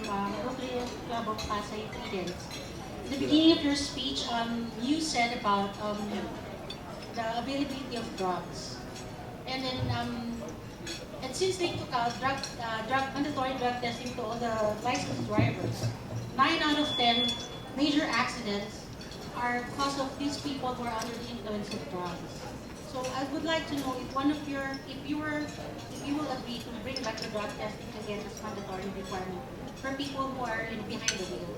from Rotary Club of Pasay Students. At the beginning of your speech, you said about the availability of drugs. And then, and since they took out mandatory drug testing to all the licensed drivers, 9 out of 10 major accidents are because of these people who are under the influence of drugs. So I would like to know if if you will agree to bring back the drug testing again as mandatory requirement for people who are behind the wheel.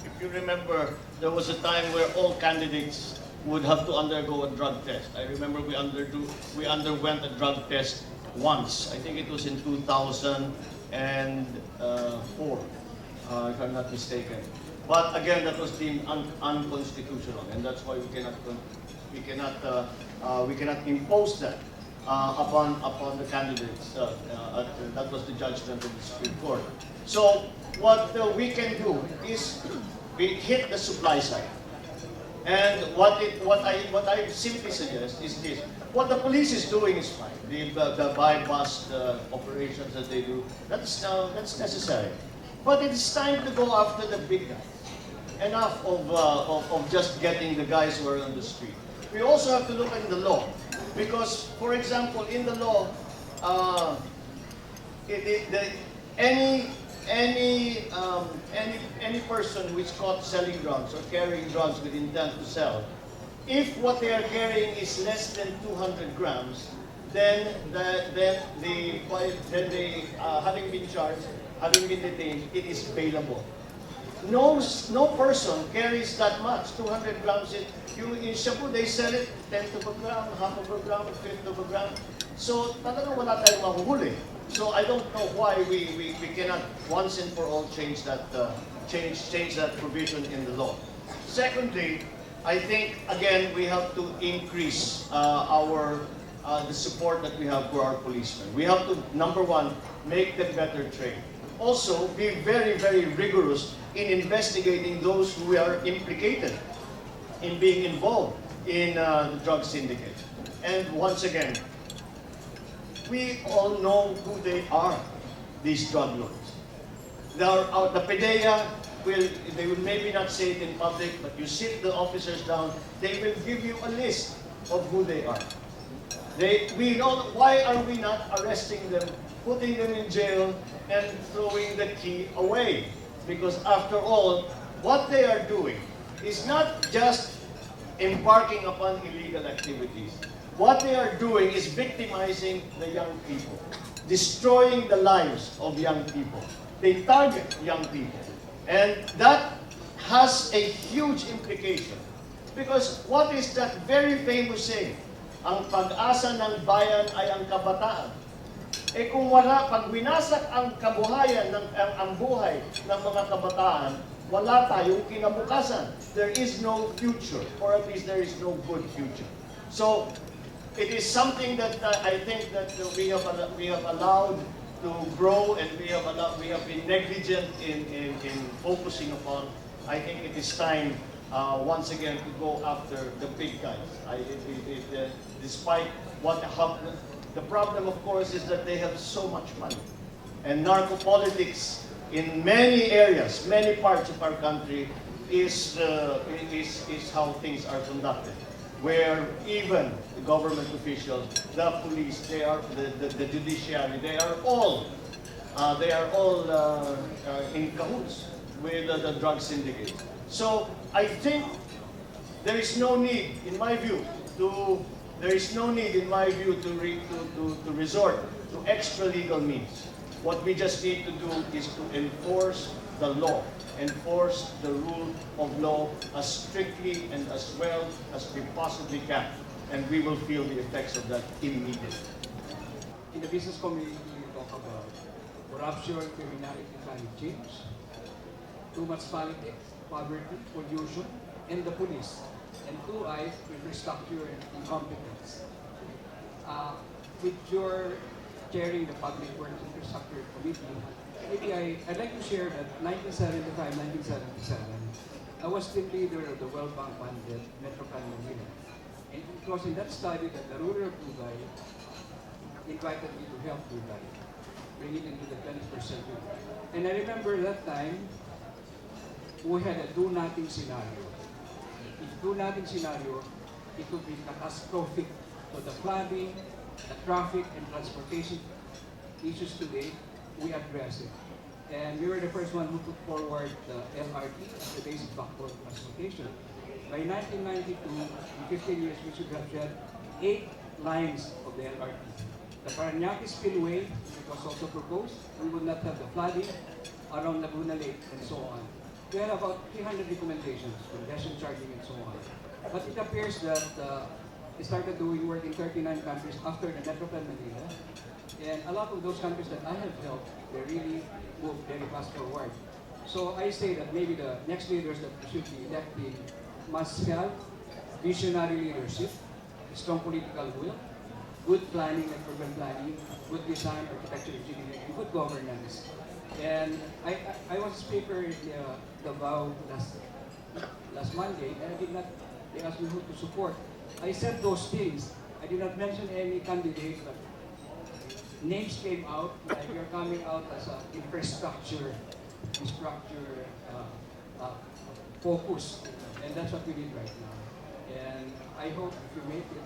If you remember, there was a time where all candidates would have to undergo a drug test. I remember we underwent a drug test once. I think it was in 2004, if I'm not mistaken. But again, that was deemed unconstitutional, and that's why we cannot impose that upon the candidates. That was the judgment of the Supreme Court. So what we can do is we hit the supply side. And what I simply suggest is this: what the police is doing is fine. The buy-bust operations that they do, that's necessary. But it's time to go after the big guys. Enough of just getting the guys who are on the street. We also have to look at the law, because, for example, in the law, any person who is caught selling drugs or carrying drugs with intent to sell, if what they are carrying is less than 200 grams, then having been charged, having been detained, it is bailable. No person carries that much. 200 grams. In Shabu, they sell it 10th of a gram, half of a gram, 5th of a gram. So talagang wala tayong mahuhuli. So I don't know why we cannot once and for all change that provision in the law. Secondly, I think again we have to increase the support that we have for our policemen. We have to, number one, make them better trained. Also, be very, very rigorous in investigating those who are implicated in being involved in the drug syndicate. And once again, we all know who they are, these drug lords. The PDEA they will maybe not say it in public, but you sit the officers down, they will give you a list of who they are. We know, why are we not arresting them, putting them in jail, and throwing the key away? Because after all, what they are doing is not just embarking upon illegal activities. What they are doing is victimizing the young people, destroying the lives of young people. They target young people. And that has a huge implication. Because what is that very famous saying? Ang pag-asa ng bayan ay ang kabataan. Eh kung pag winasak ang kabuhayan, ang buhay ng mga kabataan, wala tayong kinabukasan. There is no future, or at least there is no good future. So, it is something that I think that we have allowed to grow, and we have been negligent in focusing upon. I think it is time once again to go after the big guys. Despite what happened, the problem, of course, is that they have so much money, and narco-politics in many areas, many parts of our country, is how things are conducted. Where even the government officials, the police, the judiciary, they are all in cahoots with the drug syndicate. So I think there is no need, in my view, to resort to extra legal means. What we just need to do is to enforce the law, enforce the rule of law as strictly and as well as we possibly can, and we will feel the effects of that immediately. In the business community, we talk about corruption, criminality, climate change, too much politics, poverty, pollution, and the police. And two eyes, infrastructure and incompetence. With your chairing the Public Works Infrastructure Committee, maybe I'd like to share that 1975, 1977, I was team leader of the World Bank funded Metro Plan Manila. And it was in that study that the ruler of Dubai invited me to help Dubai. bring it into the 21st century. And I remember that time, we had a do-nothing scenario. If do-nothing scenario, it would be catastrophic to the flooding, the traffic, and transportation issues today. We address it. And we were the first one who put forward the LRT as the basic backbone of transportation. By 1992, in 15 years, we should have had 8 lines of the LRT. The Paranaque Spillway, it was also proposed, we would not have the flooding around Laguna Lake and so on. We had about 300 recommendations, congestion charging and so on. But it appears that they started doing work in 39 countries after the Metroplan Manila. And a lot of those countries that I have helped, they really moved very fast forward. So I say that maybe the next leaders that should be elected must have visionary leadership, strong political will, good planning and urban planning, good design, architecture, engineering, and good governance. And I was a speaker in the vow last Monday, and they asked me who to support. I said those things. I did not mention any candidate, but names came out, like you're coming out as an infrastructure focus, and that's what we need right now. And I hope if you make it,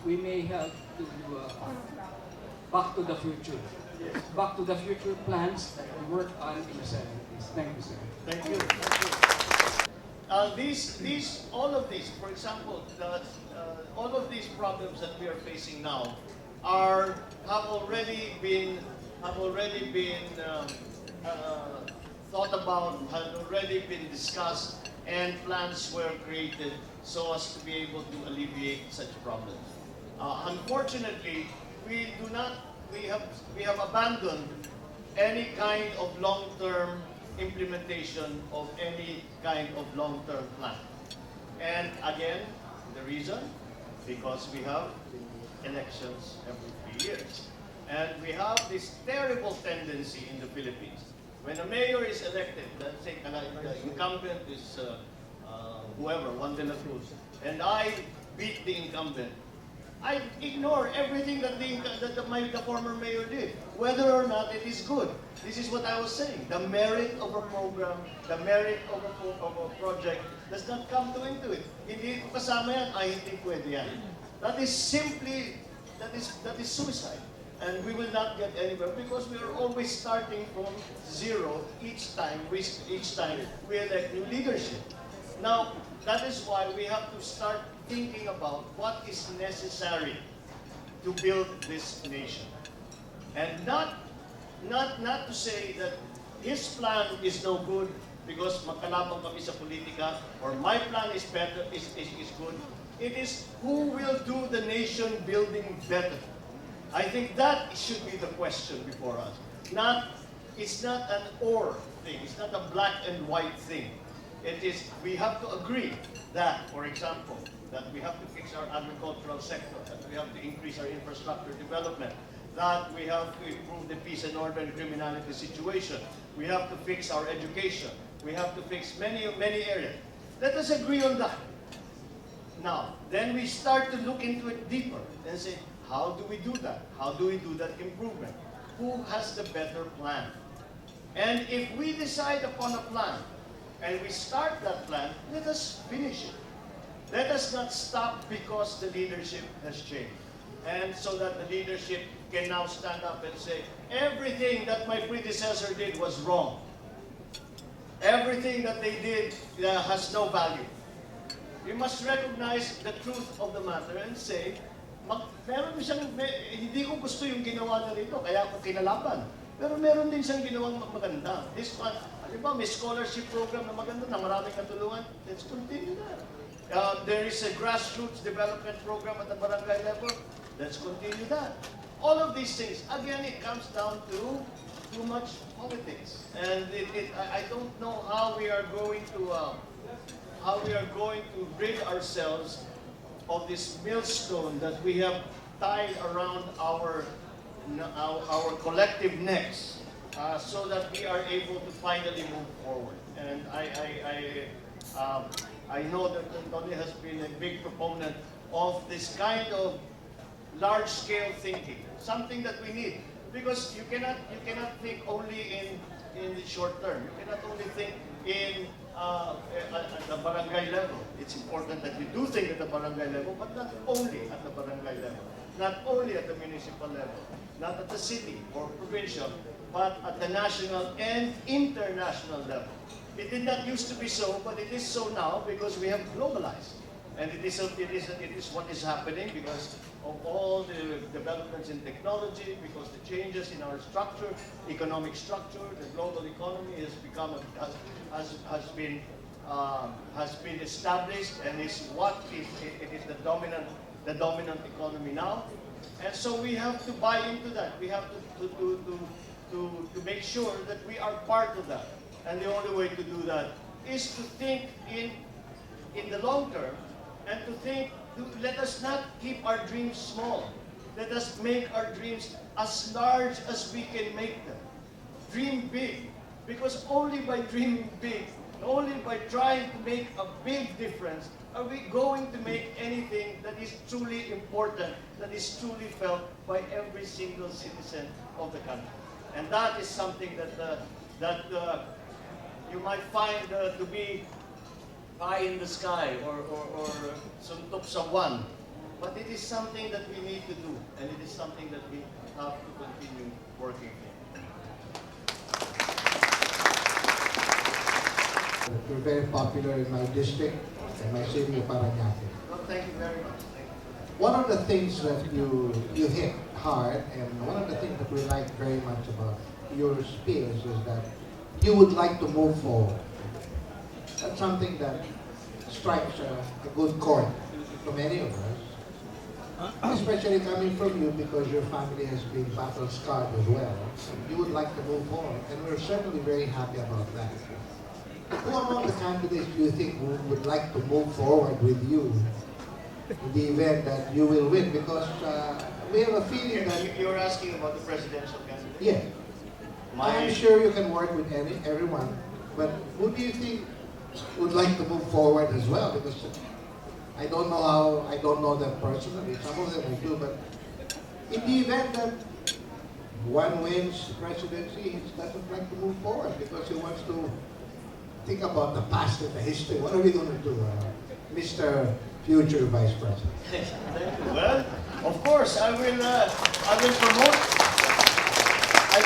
we may help to do back to the future. Back to the future plans that we worked on in the 70s. Thank you, sir. Thank you. All of these, for example, all of these problems that we are facing now have already been thought about, have already been discussed, and plans were created so as to be able to alleviate such problems. Unfortunately, we have abandoned any kind of long-term implementation of any kind of long-term plan. And again, the reason? Because we have elections every 3 years. And we have this terrible tendency in the Philippines. When a mayor is elected, let's say the incumbent is whoever, Juan de la Cruz, and I beat the incumbent, I ignore everything that the former mayor did, whether or not it is good. This is what I was saying. The merit of a program, the merit of a project does not come into it. Hindi ko kasama yan, ay hindi pwede yan. That is simply, that is suicide. And we will not get anywhere because we are always starting from zero each time we elect new leadership. Now, that is why we have to start thinking about what is necessary to build this nation. And not to say that his plan is no good because magkalabang kami sa politika, or my plan is better, is good. It is who will do the nation building better. I think that should be the question before us. It's not an or thing. It's not a black and white thing. It is, we have to agree that, for example, that we have to fix our agricultural sector, that we have to increase our infrastructure development, that we have to improve the peace and order and criminality situation. We have to fix our education. We have to fix many areas. Let us agree on that. Now, then we start to look into it deeper and say, how do we do that? How do we do that improvement? Who has the better plan? And if we decide upon a plan, and we start that plan, let us finish it. Let us not stop because the leadership has changed. And so that the leadership can now stand up and say, everything that my predecessor did was wrong. Everything that they did has no value. We must recognize the truth of the matter and say, hindi ko gusto yung ginawa na rito, kaya ako kinalaban. Pero meron din siyang ginawang maganda. This one, di ba, may scholarship program na maganda na maraming katulungan. Let's continue that. There is a grassroots development program at the barangay level. Let's continue that. All of these things, again, it comes down to too much politics. And I don't know how we are going to rid ourselves of this millstone that we have tied around our collective necks, so that we are able to finally move forward. And I know that Tony has been a big proponent of this kind of large-scale thinking, something that we need. Because you cannot think only in the short term. You cannot only think in at the barangay level. It's important that you do think at the barangay level, but not only at the barangay level, not only at the municipal level, not at the city or provincial, but at the national and international level. It did not used to be so, but it is so now because we have globalized. And it is what is happening because of all the developments in technology, because the changes in our structure, economic structure, the global economy has become has been established and is what it is the dominant economy now. And so we have to buy into that. We have to make sure that we are part of that. And the only way to do that is to think in the long term and to think, let us not keep our dreams small. Let us make our dreams as large as we can make them. Dream big, because only by dreaming big, only by trying to make a big difference, are we going to make anything that is truly important, that is truly felt by every single citizen of the country. And that is something that you might find to be pie in the sky or suntok sa buwan. But it is something that we need to do, and it is something that we have to continue working for. You're very popular in my district and my city, Paranaque. Well, thank you very much. Thank you. One of the things that you hit hard, and one of the things that we like very much about your speech is that you would like to move forward. That's something that strikes a good chord to many of us, especially coming from you because your family has been battle-scarred as well. You would like to move forward, and we're certainly very happy about that. Who among the candidates do you think would like to move forward with you in the event that you will win? Because we have a feeling that... You're asking about the presidential candidate? Yeah. I'm sure you can work with everyone, but who do you think would like to move forward as well? Because I don't know them personally. Some of them I do, but in the event that one wins the presidency, he doesn't like to move forward because he wants to think about the past and the history. What are we going to do, Mr. Future Vice President? Well, of course, I will promote. I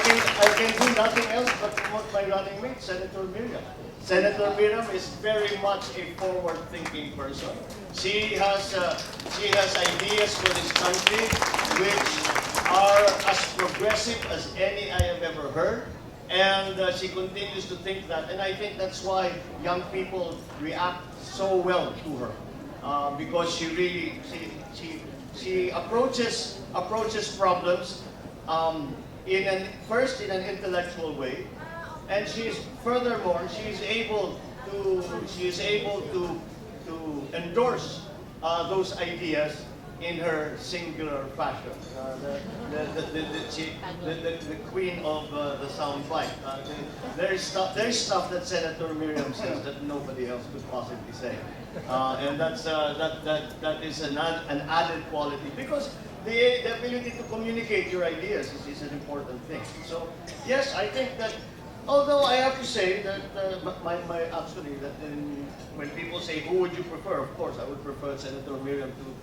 can do nothing else but promote my running mate, Senator Miriam. Senator Miriam is very much a forward-thinking person. She has ideas for this country which are as progressive as any I have ever heard. And she continues to think that, and I think that's why young people react so well to her, because she really she approaches problems first in an intellectual way, and furthermore she is able to endorse those ideas in her singular fashion. The queen of the soundbite. There's stuff that Senator Miriam says that nobody else could possibly say, and that is an added quality because the ability to communicate your ideas is an important thing. So yes, I think that. Although I have to say that when people say who would you prefer, of course I would prefer Senator Miriam to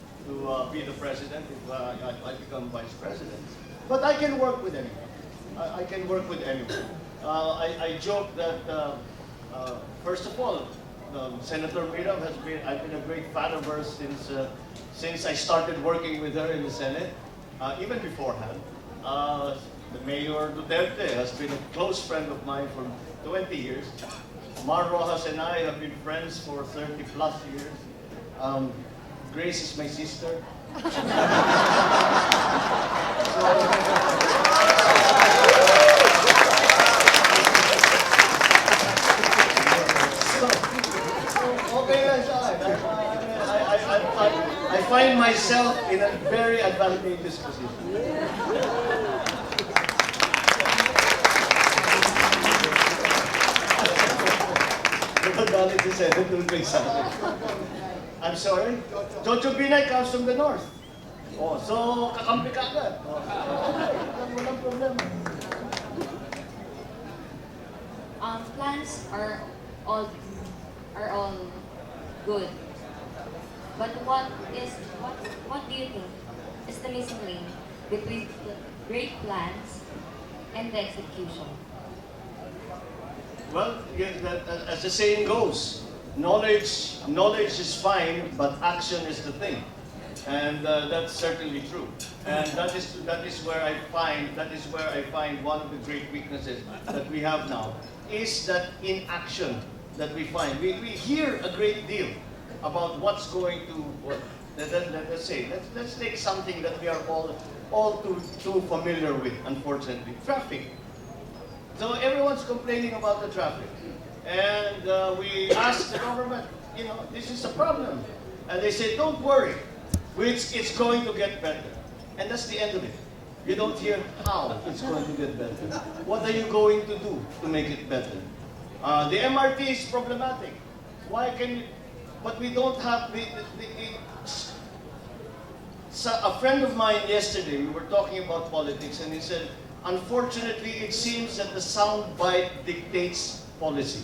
be the president if I become vice president. But I can work with anyone. I can work with anyone. I joke that first of all, Senator Miriam I've been a great fan of her since I started working with her in the Senate, even beforehand. The Mayor Duterte has been a close friend of mine for 20 years. Mar Rojas and I have been friends for 30 plus years. Grace is my sister. Okay lang siya. I find myself in a very advantageous position. I'm sorry? Jojo Binay comes from the north. Oh, so kakampi ka agad. walang problema. Plans all are all good. But what do you think is the missing link between the great plans and the execution? Well, as the saying goes, knowledge is fine, but action is the thing, and that's certainly true. And that is where I find one of the great weaknesses that we have now is that inaction that we find. We hear a great deal about what's going to. Let's take something that we are all too familiar with, unfortunately, traffic. So everyone's complaining about the traffic. And we ask the government, this is a problem. And they say, don't worry, it's going to get better. And that's the end of it. You don't hear how it's going to get better. What are you going to do to make it better? The MRT is problematic. Why can you, but we don't have, a friend of mine yesterday, we were talking about politics, and he said, unfortunately, it seems that the soundbite dictates policy.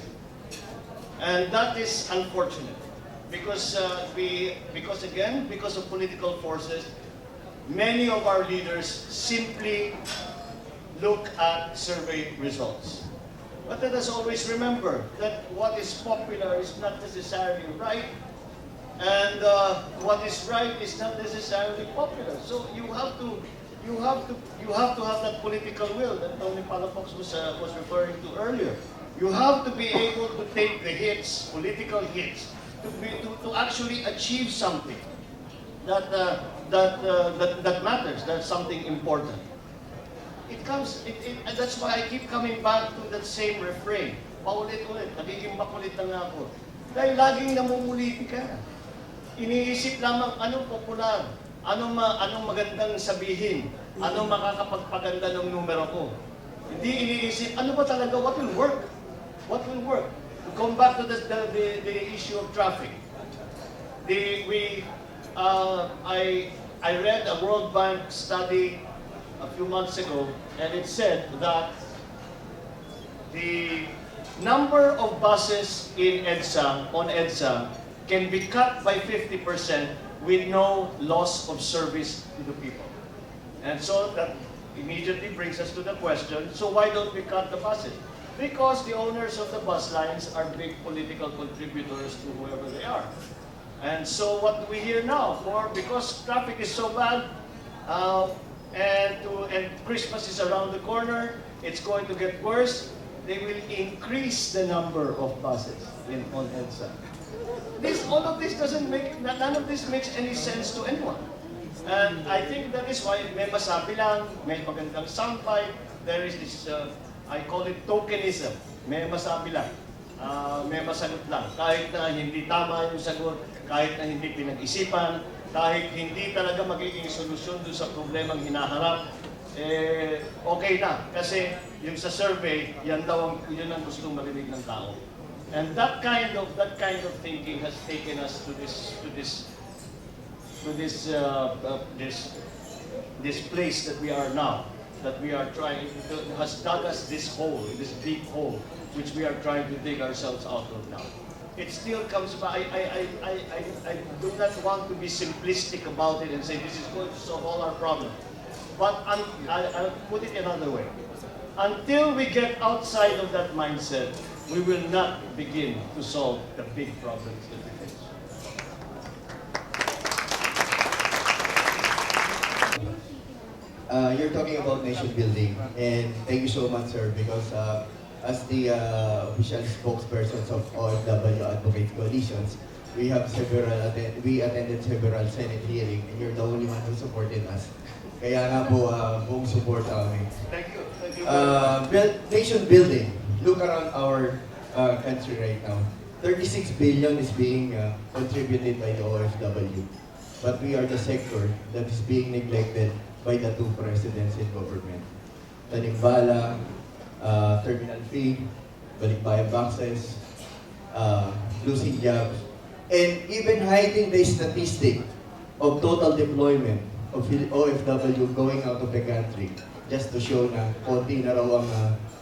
And that is unfortunate. Because because of political forces, many of our leaders simply look at survey results. But let us always remember that what is popular is not necessarily right, and what is right is not necessarily popular. So you have to have that political will that Tony Palafox was referring to earlier. You have to be able to take the hits, political hits, to actually achieve something that matters. That's something important. That's why I keep coming back to that same refrain. Paulit-ulit, nagiging makulit na nga ako. Dahil laging namumuliti ka na. Iniisip lamang anong popular, anong magandang sabihin, anong makakapagpaganda ng numero ko. Hindi iniisip, ano ba talaga, what will work? What will work? To come back to the issue of traffic. I read a World Bank study a few months ago, and it said that the number of buses on EDSA can be cut by 50% with no loss of service to the people. And so that immediately brings us to the question, so why don't we cut the buses? Because the owners of the bus lines are big political contributors to whoever they are. And so what we hear now, because traffic is so bad, and Christmas is around the corner, it's going to get worse, they will increase the number of buses on EDSA. None of this makes any sense to anyone. And I think that is why may masabi lang, may magandang soundbite, there is this, I call it tokenism. May masabi lang, may masagot lang. Kahit na hindi tama yung sagot, kahit na hindi pinag-isipan, kahit hindi talaga magiging solusyon doon sa problemang hinaharap, okay na. Kasi yung sa survey, yun ang gustong marinig ng tao. And that kind of thinking has taken us to this place that we are now, that we are trying to, has dug us this hole, this deep hole, which we are trying to dig ourselves out of now. It still comes back. I do not want to be simplistic about it and say this is going to solve all our problems. But I'll put it another way. Until we get outside of that mindset, we will not begin to solve the big problems that we face. You're talking about nation building, and thank you so much, sir, because as the official spokespersons of OFW Advocates Coalitions, we attended several Senate hearings, and you're the only one who supported us. Kaya nga po, buong support kami. Thank you. Thank you. Nation building. Look around our country right now. 36 billion is being contributed by the OFW. But we are the sector that is being neglected by the two presidents in government. Tanimbala, terminal fee, balikbayan boxes, losing jobs, and even hiding the statistic of total deployment of OFW going out of the country. just to show na konti na raw ang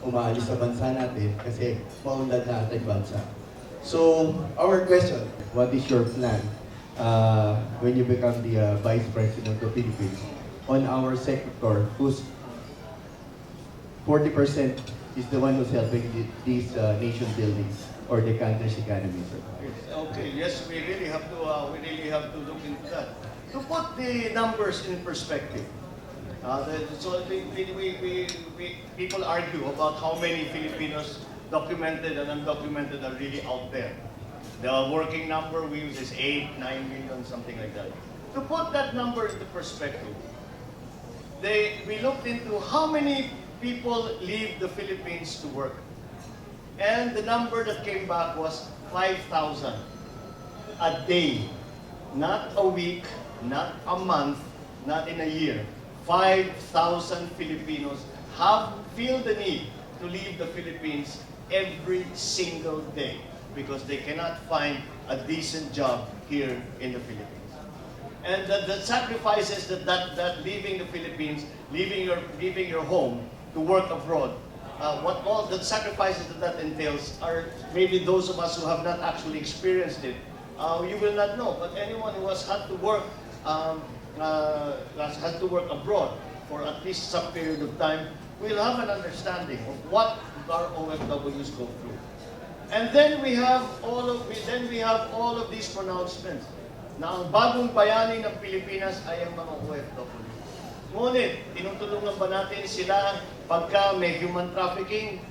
umaalis sa bansa natin kasi maunlad na ating bansa. So, our question, what is your plan when you become the Vice President of the Philippines on our sector whose 40% is the one who's helping these nation building or the country's economy, sir? Okay, yes, we really have to look into that. To put the numbers in perspective, people argue about how many Filipinos, documented and undocumented, are really out there. The working number we use is 8, 9 million, something like that. To put that number into perspective, we looked into how many people leave the Philippines to work. And the number that came back was 5,000 a day. Not a week, not a month, not in a year. 5,000 Filipinos feel the need to leave the Philippines every single day because they cannot find a decent job here in the Philippines. And the sacrifices that leaving the Philippines, leaving your home to work abroad, what all the sacrifices that entails are maybe those of us who have not actually experienced it. You will not know, but anyone who has had to work abroad for at least some period of time will have an understanding of what our OFWs go through. And then we have all of these pronouncements na ang bagong bayani ng Pilipinas ay ang mga OFW. Ngunit, tinutulungan ba natin sila pagka may human trafficking?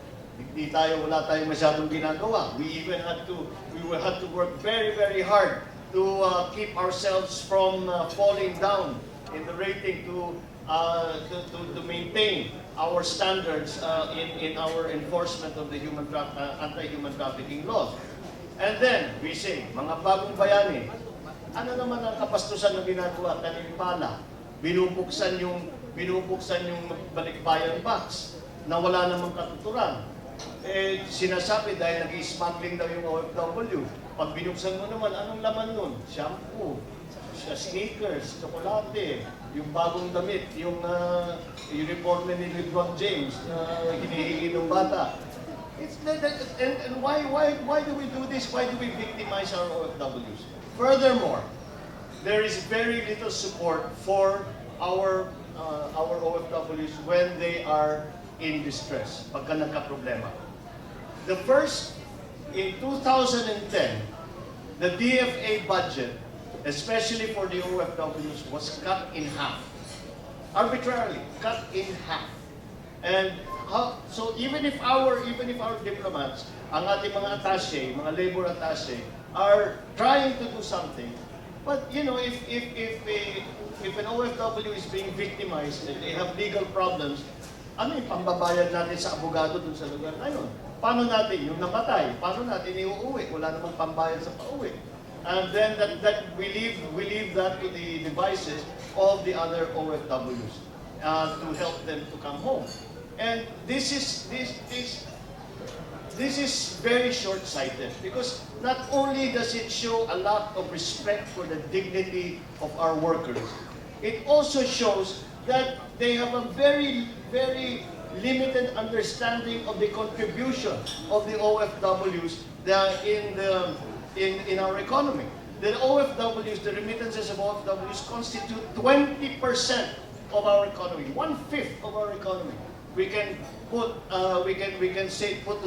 Wala tayong masyadong ginagawa. We will have to work very, very hard to keep ourselves from falling down in the rating to maintain our standards in our enforcement of the anti-human trafficking laws. And then, we say, mga bagong bayani, ano naman ang kapastusan na ginagawa? Tanimpala, binubuksan yung balikbayan box na wala namang katuturan. Sinasabi dahil nag-smuggling daw yung OFW. Pag binuksan mo naman, anong laman nun? Shampoo, sneakers, tsokolate, yung bagong damit, yung uniforme ni LeBron James na hinihingi ng bata. And why do we do this? Why do we victimize our OFWs? Furthermore, there is very little support for our OFWs when they are in distress, pagka nagka-problema. In 2010, the DFA budget, especially for the OFWs, was cut in half. Arbitrarily, cut in half. And so even if our diplomats, ang ating mga attaché, mga labor attaché, are trying to do something, but you know, if an OFW is being victimized and they have legal problems, ano yung pambabayad natin sa abogado dun sa lugar na yun? Paano natin yung namatay? Paano natin iuuwi? Wala namang pambayad sa pauwi. And then that we leave that to the devices of the other OFWs to help them to come home. And this is very short-sighted because not only does it show a lot of respect for the dignity of our workers, it also shows that they have a very, very limited understanding of the contribution of the OFWs in our economy. The OFWs, the remittances of OFWs constitute 20% of our economy, 1/5 of our economy. We can put to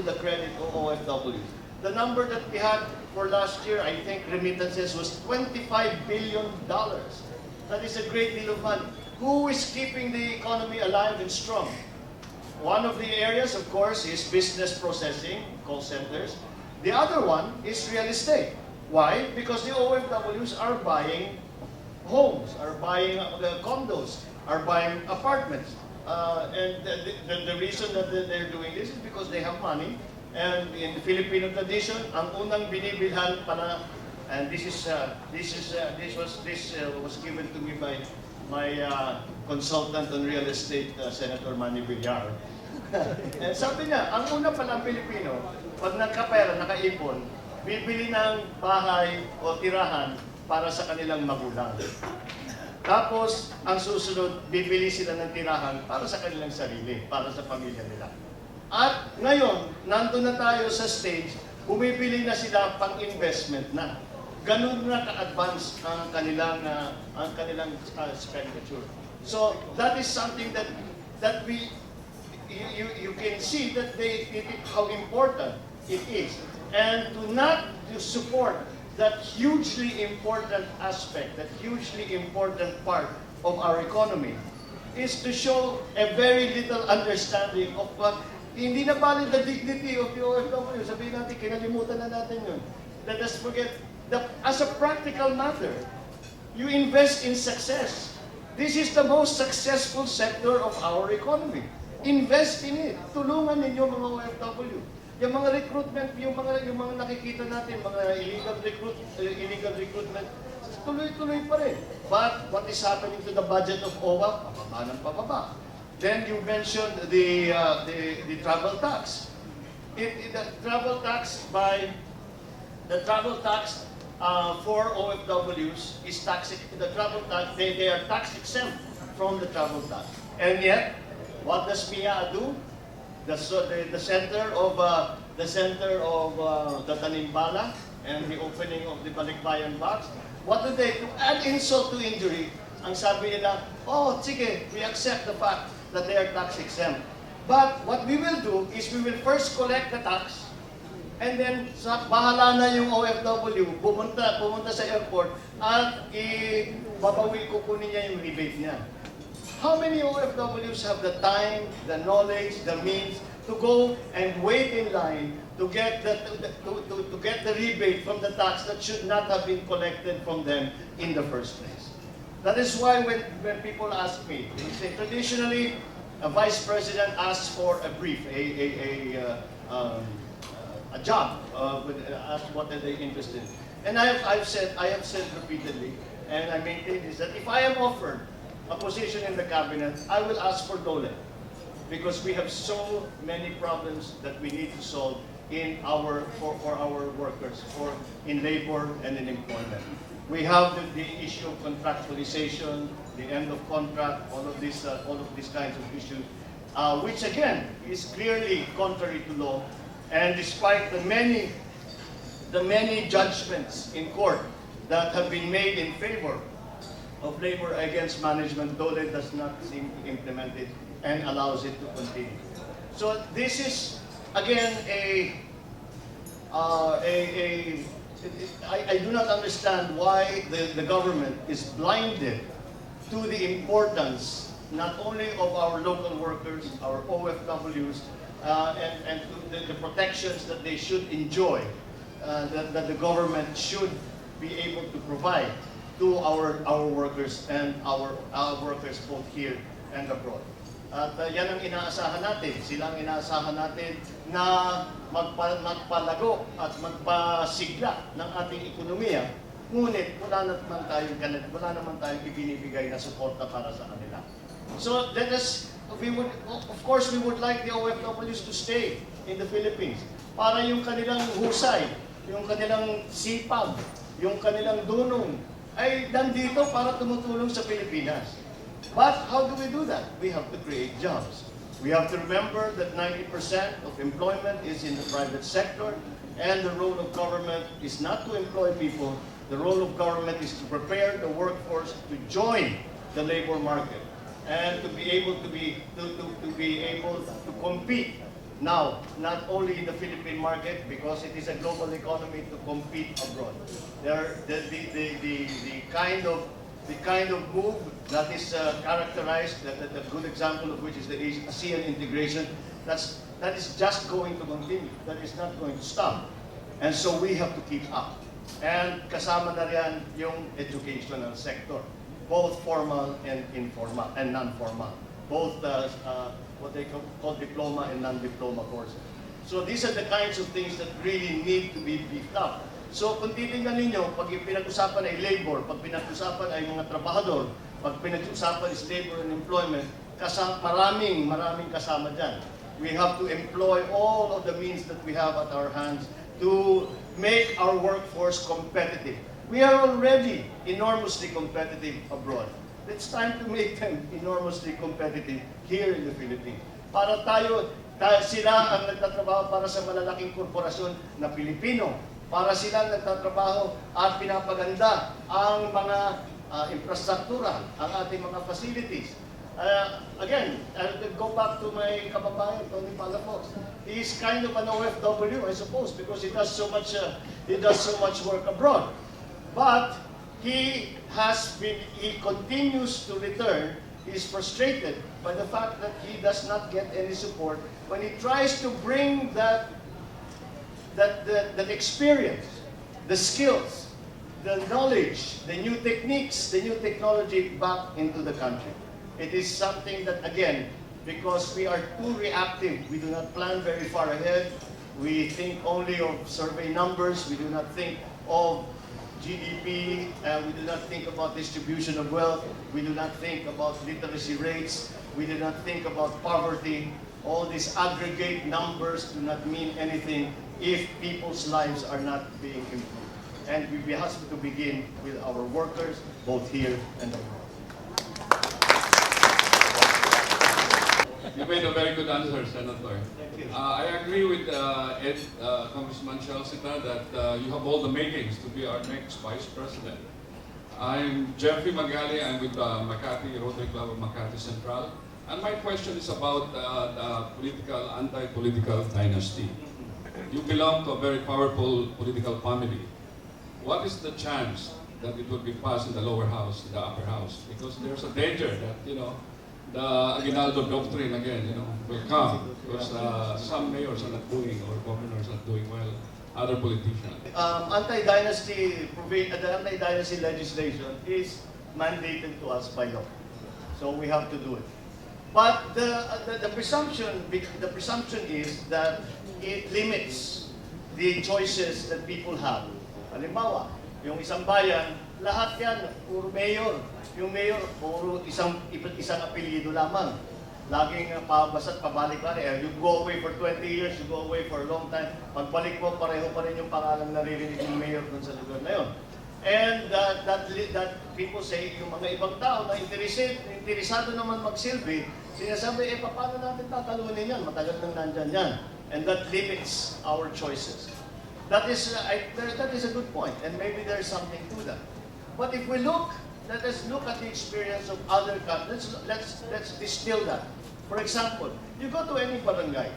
the credit of OFWs. The number that we had for last year, I think remittances was $25 billion. That is a great deal of money. Who is keeping the economy alive and strong? One of the areas, of course, is business processing, call centers. The other one is real estate. Why? Because the OFWs are buying homes, are buying condos, are buying apartments. And the reason that they're doing this is because they have money. And in the Filipino tradition, ang unang binibilhan para, and this was given to me by my consultant on real estate, Senator Manny Villar. And sabi niya, ang una palang Pilipino, pag nagkapera, nakaipon, bibili ng bahay o tirahan para sa kanilang magulang. Tapos, ang susunod, bibili sila ng tirahan para sa kanilang sarili, para sa pamilya nila. At ngayon, nandun na tayo sa stage, bumibili na sila pang-investment na. Ganun na ka-advance ang kanilang expenditure. So, that is something that you can see that how important it is. And to support that hugely important aspect, that hugely important part of our economy, is to show a very little understanding of what, hindi na valid the dignity of the OFW. Sabihin natin, kinalimutan na natin yun. Let us forget that as a practical matter, you invest in success. This is the most successful sector of our economy. Invest in it. Tulungan ninyo mga OFW. Yung mga recruitment, yung mga nakikita natin, mga illegal recruitment, tuloy-tuloy pa rin. But what is happening to the budget of OWA? Pababa ng pababa. Then you mentioned the travel tax. The travel tax for OFWs is the travel tax. They are tax exempt from the travel tax. And yet, what does MIA do? The center of the Tanimbala and the opening of the Balikbayan box. What do they do? Add insult to injury. Ang sabi nila, oh, sige, we accept the fact that they are tax exempt. But what we will do is we will first collect the tax, and then bahala na yung OFW, pumunta sa airport at kukunin niya yung rebate niya. How many OFWs have the time, the knowledge, the means to go and wait in line to get the rebate from the tax that should not have been collected from them in the first place? That is why when people ask me, they say traditionally a vice president asks for a brief, a job, ask what are they interested in. And I have said repeatedly, and I maintain this, that if I am offered a position in the cabinet, I will ask for DOLE, because we have so many problems that we need to solve for our workers, in labor and in employment. We have the issue of contractualization, the end of contract, all of these kinds of issues, which again is clearly contrary to law. And despite the many judgments in court that have been made in favor of labor against management, DOLE does not seem to implement it and allows it to continue. So this is again I do not understand why the government is blinded to the importance not only of our local workers, our OFWs, and to the protections that they should enjoy, that the government should be able to provide to our workers and our workers both here and abroad. At yan ang inaasahan natin. Silang inaasahan natin na magpalago at magpasigla ng ating ekonomiya. Ngunit wala naman tayong ibinibigay na suporta para sa kanila. So of course we would like the OFWs to stay in the Philippines para yung kanilang husay, yung kanilang sipag, yung kanilang dunong ay nandito para tumutulong sa Pilipinas. But how do we do that? We have to create jobs. We have to remember that 90% of employment is in the private sector, and the role of government is not to employ people. The role of government is to prepare the workforce to join the labor market and to be able to compete now, not only in the Philippine market, because it is a global economy, to compete abroad. The kind of move that is characterized, a good example of which is the ASEAN integration, that is just going to continue. That is not going to stop. And so we have to keep up. And kasama na riyan yung educational sector, both formal and informal and non-formal, both what they call diploma and non-diploma courses. So these are the kinds of things that really need to be beefed up. So kung titingnan ninyo, pag pinag-usapan ay labor, pag pinag-usapan ay mga trabahador, pag pinag-usapan is labor and employment, maraming kasama dyan. We have to employ all of the means that we have at our hands to make our workforce competitive. We are already enormously competitive abroad. It's time to make them enormously competitive here in the Philippines. Para sila ang nagtatrabaho para sa malalaking korporasyon na Pilipino. Para sila nagtatrabaho at pinapaganda ang mga infrastruktura, ang ating mga facilities. Again, I'll go back to my kababayan, Tony Palafox. He's kind of an OFW, I suppose, because he does so much work abroad. But he continues to return. He's frustrated by the fact that he does not get any support when he tries to bring that experience, the skills, the knowledge, the new techniques, the new technology back into the country. It is something that, again, because we are too reactive, we do not plan very far ahead, we think only of survey numbers, we do not think of GDP, we do not think about distribution of wealth, we do not think about literacy rates, we do not think about poverty. All these aggregate numbers do not mean anything if people's lives are not being improved. And we have to begin with our workers, both here and abroad. You made a very good answer, Senator. Thank you. I agree with Congressman Chalcita that you have all the makings to be our next Vice President. I'm Jeffrey Magali. I'm with Makati, Rotary Club of Makati Central. And my question is about anti-political dynasty. You belong to a very powerful political family. What is the chance that it will be passed in the lower house, in the upper house? Because there's a danger that, the Aguinaldo doctrine again, will come because some mayors are not doing or governors are doing well, other politicians. Anti-dynasty legislation is mandated to us by law, so we have to do it. But the presumption is that it limits the choices that people have. Halimbawa, yung isang bayan, lahat yan, puro mayor. Yung mayor, puro isang apelyido lamang. Laging pabasa't pabalik-balik. You go away for 20 years, you go away for a long time. Pagbalik mo, pareho pa rin yung pangalan naririnig ng mayor dun sa lugar na yun. And that people say, yung mga ibang tao na interesado naman magsilbi, sinasabi, paano natin tatalunin yan? Matagal nang nandyan yan. And that limits our choices. That is a good point, and maybe there's something to that. But if we let us look at the experience of other countries. Let's distill that. For example, you go to any barangay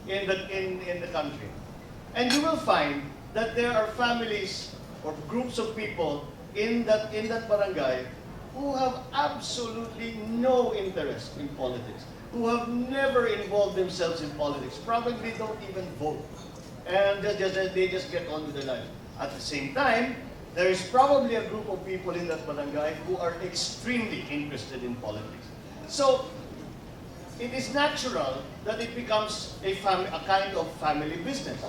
in the country, and you will find that there are families or groups of people in that barangay who have absolutely no interest in politics, who have never involved themselves in politics, probably don't even vote, and they just get on with their life. At the same time, there is probably a group of people in that barangay who are extremely interested in politics. So, it is natural that it becomes a kind of family business.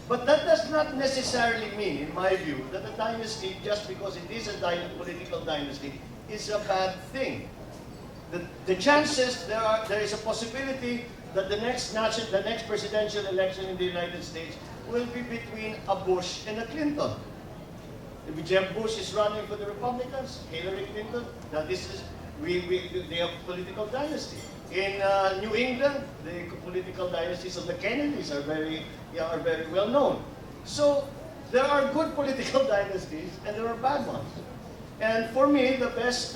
But that does not necessarily mean, in my view, that a dynasty, just because it is a political dynasty, is a bad thing. The chances, there is a possibility that the next presidential election in the United States will be between a Bush and a Clinton. If Jeb Bush is running for the Republicans, Hillary Clinton, they have political dynasty. In New England, the political dynasties of the Kennedys are very well known. So there are good political dynasties and there are bad ones. And for me, the best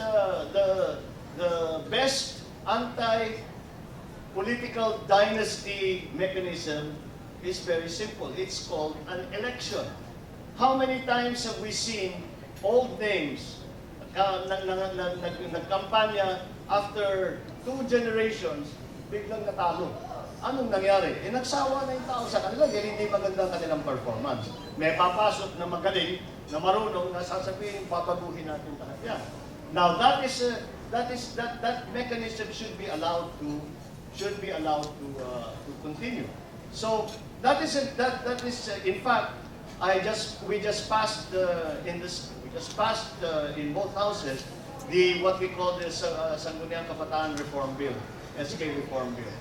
anti-political dynasty mechanism is very simple. It's called an election. How many times have we seen old names nagkampanya after 2 generations, biglang natalo? Anong nangyari? Nagsawa na yung tao sa kanila dahil hindi maganda ang kanilang performance. May papasok na magaling, na marunong, na sasabihin, papaguhin natin lahat yan. Now that mechanism should be allowed to continue. So that is in fact, we just passed in both houses what we call the Sangguniang Kabataan Reform Bill, SK Reform Bill.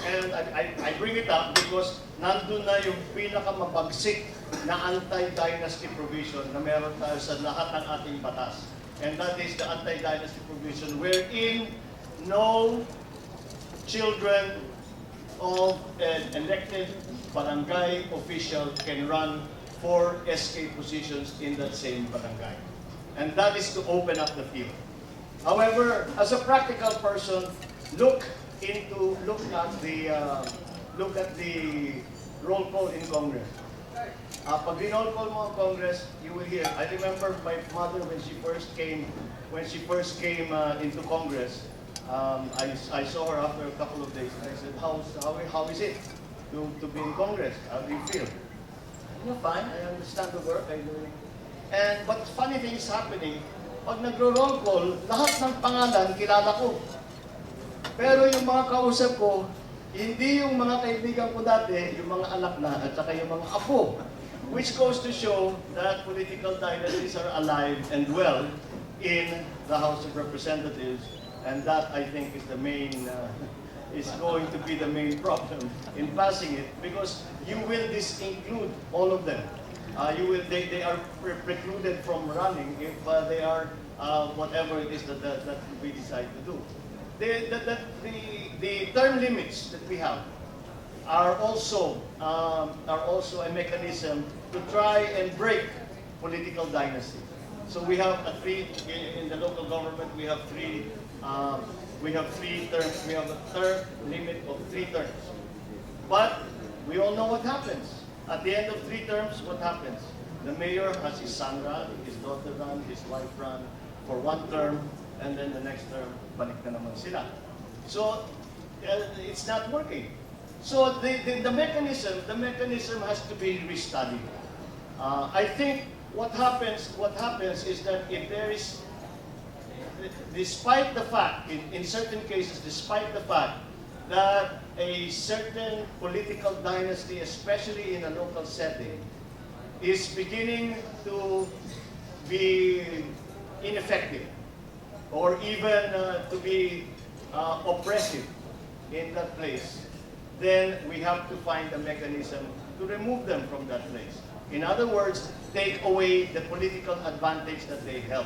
And I bring it up because nandun na yung pinakamabagsik na anti-dynasty provision na meron tayo sa lahat ng ating batas. and that is the anti-dynasty provision, wherein no children of an elected barangay official can run for SK positions in that same barangay. And that is to open up the field. However, as a practical person, look at the roll call in Congress. Pag roll call mo ang Congress, you will hear. I remember my mother when she first came into Congress. I saw her after a couple of days, and I said, "How is it to be in Congress? How do you feel?" "You're fine. I understand the work. I do it." But funny things happening. Pag nagro-roll call, lahat ng pangalan kilala ko. Pero yung mga kausap ko, hindi yung mga kaibigan ko dati, yung mga anak na, at saka yung mga apo. Which goes to show that political dynasties are alive and well in the House of Representatives. And that, I think, is the main, is going to be the main problem in passing it, because you will disinclude all of them. They are precluded from running if they are whatever it is that we decide to do. The term limits that we have are also a mechanism to try and break political dynasty. So we have in the local government we have three terms. We have a term limit of 3 terms. But we all know what happens. At the end of 3 terms, what happens? The mayor has his son run, his daughter run, his wife run for 1 term, and then the next term, balik na naman sila. So, it's not working. So the mechanism has to be restudied. I think what happens is that if there is, despite the fact, in certain cases, despite the fact that a certain political dynasty, especially in a local setting, is beginning to be ineffective or even to be oppressive in that place, then we have to find a mechanism to remove them from that place. In other words, take away the political advantage that they held.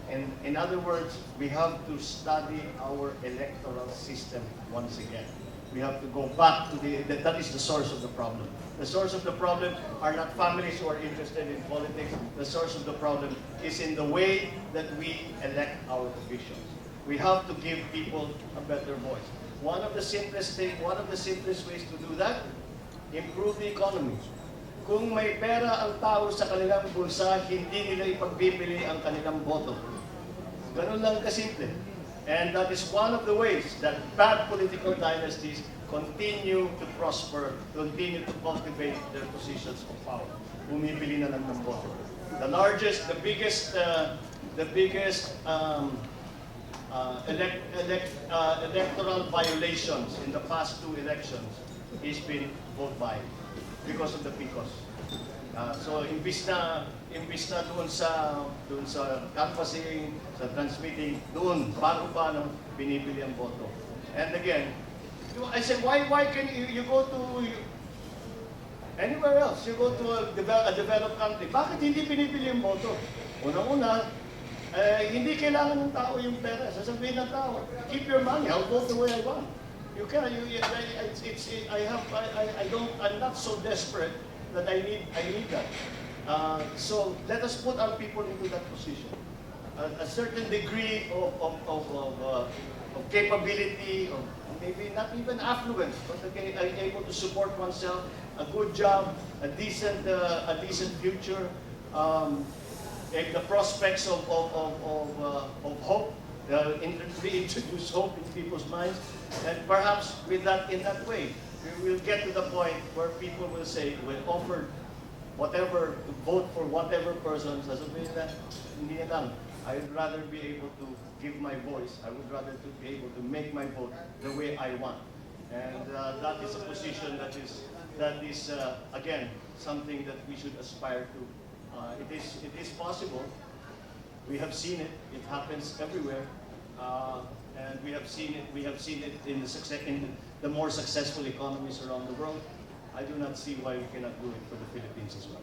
And in other words, we have to study our electoral system once again. We have to go back to that is the source of the problem. The source of the problem are not families who are interested in politics. The source of the problem is in the way that we elect our officials. We have to give people a better voice. One of the simplest ways to do that, improve the economy. Kung may pera ang tao sa kanilang bulsa, hindi nila ipagbibili ang kanilang boto. Ganun lang kasimple. And that is one of the ways that bad political dynasties continue to prosper, continue to cultivate their positions of power. Bumibili na lang ng boto. The biggest electoral violations in the past 2 elections is been vote buying because of the PICOS. So imbis na doon sa canvassing, sa transmitting, doon bago pa binibili ang boto. And again, I said, why can you go to anywhere else? You go to a developed country. Bakit hindi binibili ang boto? Unang-una, hindi kailangan ng tao yung pera. Sasabihin ng tao, keep your money, I'll vote the way I want. You can. I'm not so desperate that I need that. So let us put our people into that position. A certain degree of capability, of maybe not even affluence, but able to support oneself, a good job, a decent future, the prospects of hope, reintroduce hope in people's minds, and perhaps in that way, we will get to the point where people will say, when offered whatever, to vote for whatever person, sasabihin na, hindi na lang. I would rather be able to give my voice. I would rather to be able to make my vote the way I want. And that is a position that is again, something that we should aspire to. It is possible. We have seen it. It happens everywhere. And we have seen it in the more successful economies around the world. I do not see why we cannot do it for the Philippines as well.